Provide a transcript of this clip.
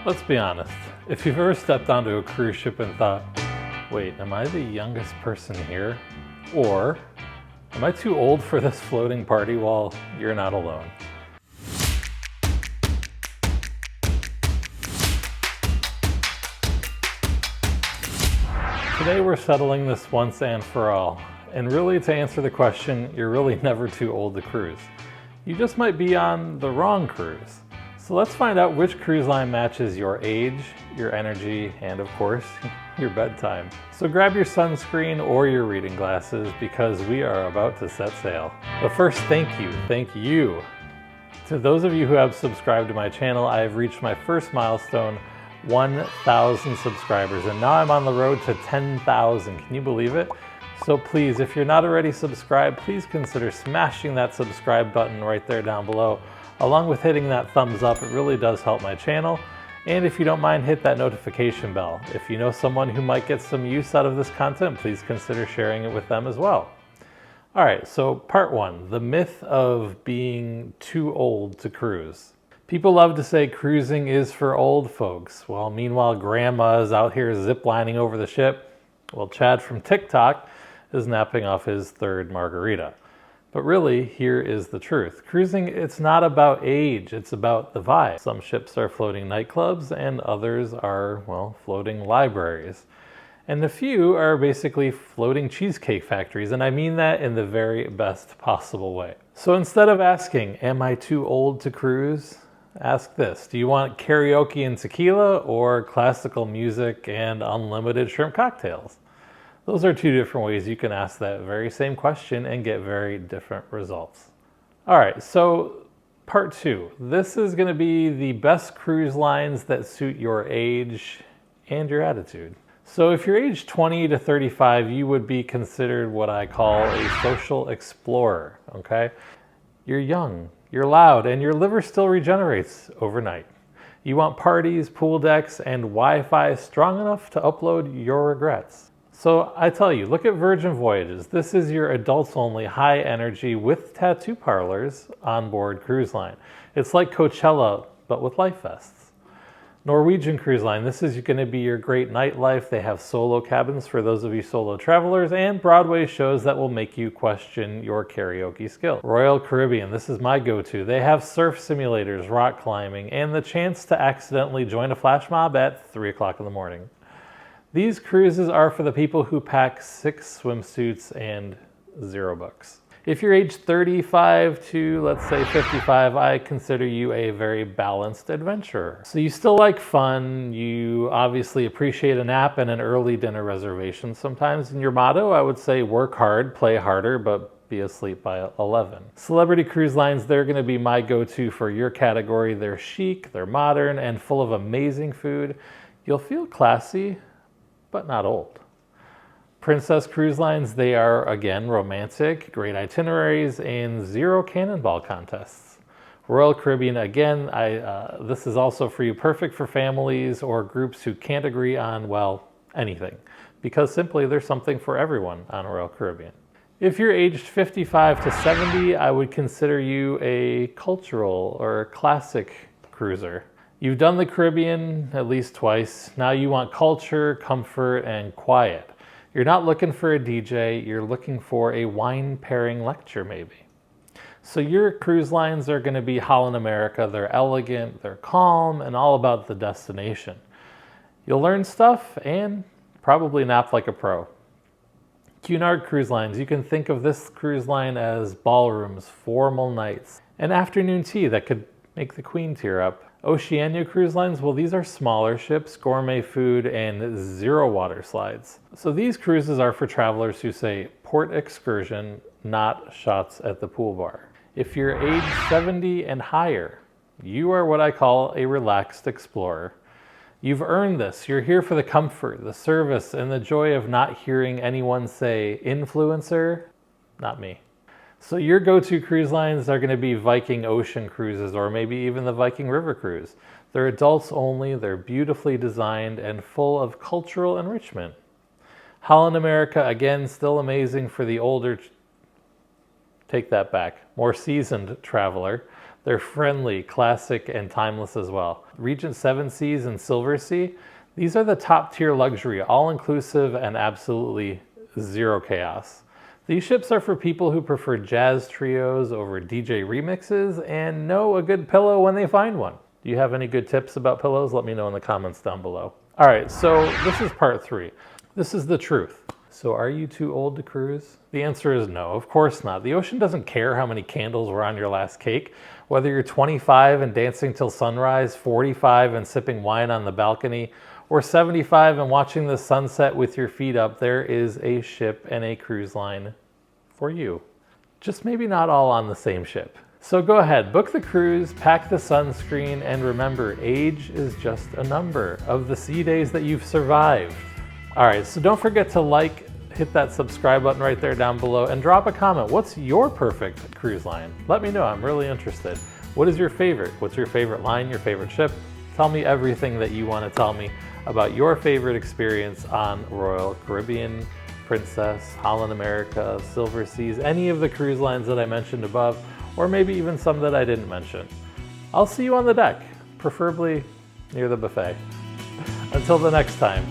Let's be honest, if you've ever stepped onto a cruise ship and thought, wait, am I the youngest person here? Or, am I too old for this floating party? Well, you're not alone. Today we're settling this once and for all. And really, to answer the question, you're really never too old to cruise. You just might be on the wrong cruise. So let's find out which cruise line matches your age, your energy, and of course, your bedtime. So grab your sunscreen or your reading glasses because we are about to set sail. But first, thank you. To those of you who have subscribed to my channel, I have reached my first milestone, 1,000 subscribers, and now I'm on the road to 10,000. Can you believe it? So please, if you're not already subscribed, please consider smashing that subscribe button right there down below. Along with hitting that thumbs up, it really does help my channel. And if you don't mind, hit that notification bell. If you know someone who might get some use out of this content, please consider sharing it with them as well. All right, so part one, the myth of being too old to cruise. People love to say cruising is for old folks. Well, meanwhile, grandma is out here ziplining over the ship. Well, Chad from TikTok is napping off his third margarita. But really, here is the truth. Cruising, it's not about age, it's about the vibe. Some ships are floating nightclubs and others are, well, floating libraries. And a few are basically floating cheesecake factories, and I mean that in the very best possible way. So instead of asking, am I too old to cruise? Ask this, do you want karaoke and tequila or classical music and unlimited shrimp cocktails? Those are two different ways you can ask that very same question and get very different results. All right, so part two. This is going to be the best cruise lines that suit your age and your attitude. So if you're age 20 to 35, you would be considered what I call a social explorer, okay? You're young, you're loud, and your liver still regenerates overnight. You want parties, pool decks, and Wi-Fi strong enough to upload your regrets. So I tell you, look at Virgin Voyages. This is your adults-only, high-energy, with tattoo parlors onboard cruise line. It's like Coachella, but with life vests. Norwegian Cruise Line, this is going to be your great nightlife. They have solo cabins for those of you solo travelers and Broadway shows that will make you question your karaoke skill. Royal Caribbean, this is my go-to. They have surf simulators, rock climbing, and the chance to accidentally join a flash mob at 3 o'clock in the morning. These cruises are for the people who pack 6 swimsuits and 0 books. If you're age 35 to, let's say, 55, I consider you a very balanced adventurer. So you still like fun, you obviously appreciate a nap and an early dinner reservation sometimes. And your motto, I would say, work hard, play harder, but be asleep by 11. Celebrity Cruise Lines, they're going to be my go-to for your category. They're chic, they're modern, and full of amazing food. You'll feel classy, but not old. Princess Cruise Lines, they are, again, romantic, great itineraries, and 0 cannonball contests. Royal Caribbean, again, this is also for you, perfect for families or groups who can't agree on, well, anything, because simply there's something for everyone on Royal Caribbean. If you're aged 55 to 70, I would consider you a cultural or classic cruiser. You've done the Caribbean at least twice. Now you want culture, comfort, and quiet. You're not looking for a DJ, you're looking for a wine pairing lecture maybe. So your cruise lines are going to be Holland America. They're elegant, they're calm, and all about the destination. You'll learn stuff and probably nap like a pro. Cunard Cruise Lines, you can think of this cruise line as ballrooms, formal nights, and afternoon tea that could make the queen tear up. Oceania Cruise Lines, well, these are smaller ships, gourmet food, and 0 water slides. So these cruises are for travelers who say port excursion, not shots at the pool bar. If you're age 70 and higher, you are what I call a relaxed explorer. You've earned this. You're here for the comfort, the service, and the joy of not hearing anyone say, influencer, not me. So your go-to cruise lines are going to be Viking Ocean cruises or maybe even the Viking River cruise. They're adults only, they're beautifully designed and full of cultural enrichment. Holland America, again, still amazing for the older, take that back, more seasoned traveler. They're friendly, classic, and timeless as well. Regent Seven Seas and Silversea, these are the top tier luxury, all-inclusive and absolutely zero chaos. These ships are for people who prefer jazz trios over DJ remixes and know a good pillow when they find one. Do you have any good tips about pillows? Let me know in the comments down below. All right, so this is part 3. This is the truth. So are you too old to cruise? The answer is no, of course not. The ocean doesn't care how many candles were on your last cake. Whether you're 25 and dancing till sunrise, 45 and sipping wine on the balcony, or 75 and watching the sunset with your feet up, there is a ship and a cruise line for you. Just maybe not all on the same ship. So go ahead, book the cruise, pack the sunscreen, and remember, age is just a number of the sea days that you've survived. All right, so don't forget to hit that subscribe button right there down below, and drop a comment. What's your perfect cruise line? Let me know, I'm really interested. What is your favorite? What's your favorite line, your favorite ship? Tell me everything that you want to tell me about your favorite experience on Royal Caribbean, Princess, Holland America, Silverseas, any of the cruise lines that I mentioned above, or maybe even some that I didn't mention. I'll see you on the deck, preferably near the buffet. Until the next time.